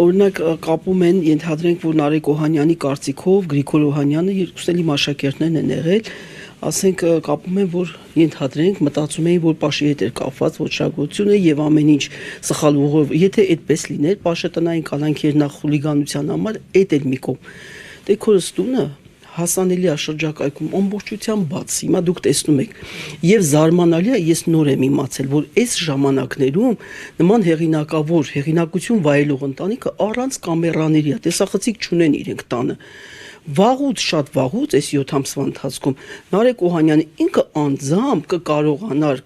օրինակ կապում են ենթադրենք, որ Նարեկ Օհանյանի կարծիքով Գրիգոր Օհանյանը երկուսն էլ աշակերտներն են եղել, ասենք կապում են, որ ենթադրենք մտածում էին, որ Պաշի հետ էր կապված ոչրագործությունը եւ ամեն ինչ սխալ ուղով, եթե այդպես լիներ, Պաշը տնային կալանքի էր նախ խուլիգանության համար, այդ էլ մի կողմ։ Դե քորս տունը հասանելի է շրջակայքում ամբողջությամբ բաց, հիմա դուք տեսնում եք եւ զարմանալի է, ես նոր եմ իմացել, որ այս ժամանակներում նման հեղինակավոր հեղինակություն վայելող ընտանիքը առանց կամերաների է, տեսախցիկ չունեն իրենք տանը։ Վաղուց, շատ վաղուց այս 7 ամսվա ընթացքում Նարեկ Օհանյանը ինքը անձամբ կկարողանար,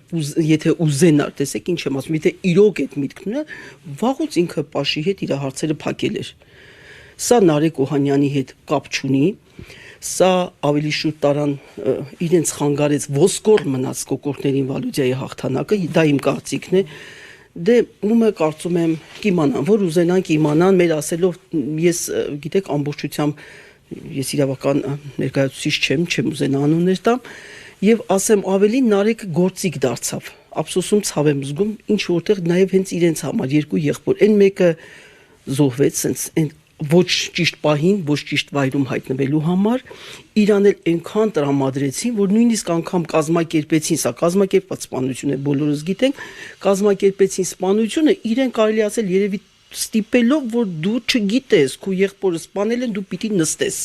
եթե ուզենար, տեսեք ինչ եմ ասում, եթե իրոք այդ միտքն ուներ, վաղուց ինքը Պաշի հետ իր հարցերը փակել էր։ Սա Նարեկ Օհանյանի հետ կապ չունի, սա ավելի շուտ տարան իրենց խանգարեց ոսկոր մնաց կոկորդներին Վալուդիայի հաղթանակը, դա իմ կարծիքն է, դե ումը կարծում եմ կիմանան, որ ուզենանք իմանան, մեր ասելով ես գիտեք ամբողջությամբ ես իրավական ներկայացուցիչ չեմ ուզենա անուններ տամ եւ ասեմ ավելի Նարեկը գործիք դարձավ, ափսոսում ցավ եմ զգում, ինչ որտեղ նաեւ հենց իրենց համար երկու եղբոր, այն մեկը զոհվեց sense ոչ ճիշտ պահին, ոչ ճիշտ վայրում հայտնվելու համար, իրան էլ այնքան տրամադրեցին, որ նույնիսկ անգամ կազմակերպեցին, սա կազմակերպված սպանություն է, բոլորս գիտենք, կազմակերպեցին սպանությունը, իրեն կարելի ասել երևի ստիպելով, որ դու չգիտես, քո եղբորը սպանել են, դու պիտի նստես։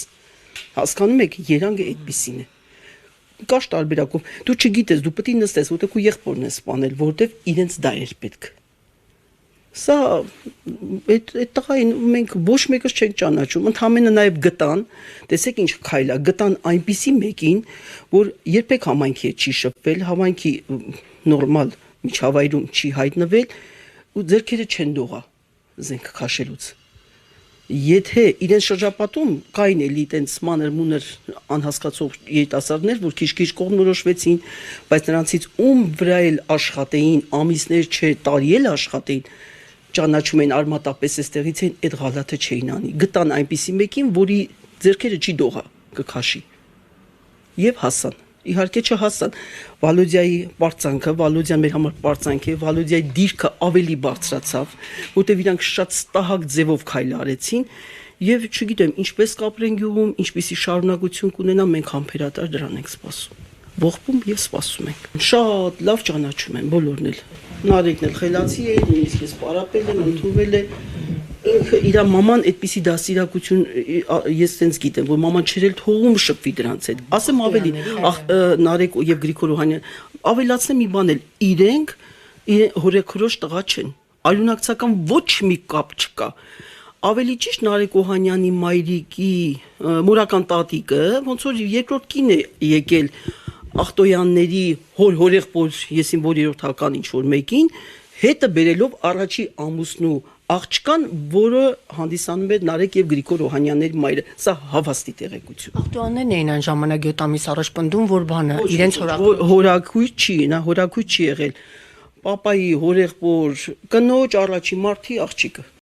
Հասկանում եք, երանգը այդպիսին է։ Կաշ տարբերակով, դու չգիտես, դու պիտի նստես, որտեղ քո եղբորն է սպանել, որտեղ իրենց դա էր պետք։ Սա այդ տղային մենք ոչ մեկս չենք ճանաչում, ընդհանրապես նաև գտան, տեսեք ինչ քայլ է, գտան այնպիսի մեկին, որ երբեք համայնքի հետ չի շփվել, համայնքի նորմալ միջավայրում չի հայտնվել ու ձեռքերը չեն դողա զենք քաշելուց։ Եթե իրեն շրջապատում կային էլի տենց մանր մունր անհասկացող երիտասարդներ, որ քիչ-քիչ կողմնորոշվեցին, բայց նրանցից ում վրա էլ աշխատեին, ամիսներ չէ, տարի էլ աշխատեին, ճանաչում են արմատապես էստեղից են այդ գալաթը չէին անի։ Գտան այնպիսի մեկին, որի ձեռքերը չի դողա կքաշի։ Եվ հասան։ Իհարկե չհասան։ Վալոդիայի պարծանքը, Վալոդիան մեր համար պարծանք է, Վալոդիայի դիրքը ավելի բարձրացավ, որտեղ իրանք շատ ստահակ ձևով քայլ արեցին եւ չգիտեմ ինչպես կապրեն գյուղում, ինչպիսի շարունակություն կունենա, մենք համբերատար դրան ենք սպասում։ Ողբում եւ սպասում ենք։ Շատ լավ ճանաչում են բոլորն էլ։ Նարեկն էլ խելացի է, նույնիսկ ես պարապել եմ, ընդունվել է։ Ինքը իր մաման այդպիսի դասիրակություն ես sense գիտեմ, որ մաման չերել թողում շփվի դրանց հետ։ Ասեմ ավելի, Նարեկ եւ Գրիգոր Օհանյան, ավելացնեմ մի բան էլ, իրենք հորեքրոջ տղա չեն։ Արյունակցական ոչ մի կապ չկա։ Ավելի ճիշտ Նարեկ Օհանյանի մայրիկի մորական տատիկը ոնց որ երկրորդ կին է եկել Ախտոյանների հորեղբոր եսին որ երրորդական ինչ որ մեկին հետը բերելով առաջի ամուսնու աղջկան, որը հանդիսանում էր Նարեկ եւ Գրիգոր Օհանյանների մայրը։ Սա հավաստի տեղեկություն։ Ախտոյաններն էին այն ժամանակ 7 ամիս առաջ պնդում, որ բանը իրենց հորաքույց չի, նա հորաքույց չի եղել։ Պապայի հորեղբոր կնոջ առաջի մարդի աղջիկը։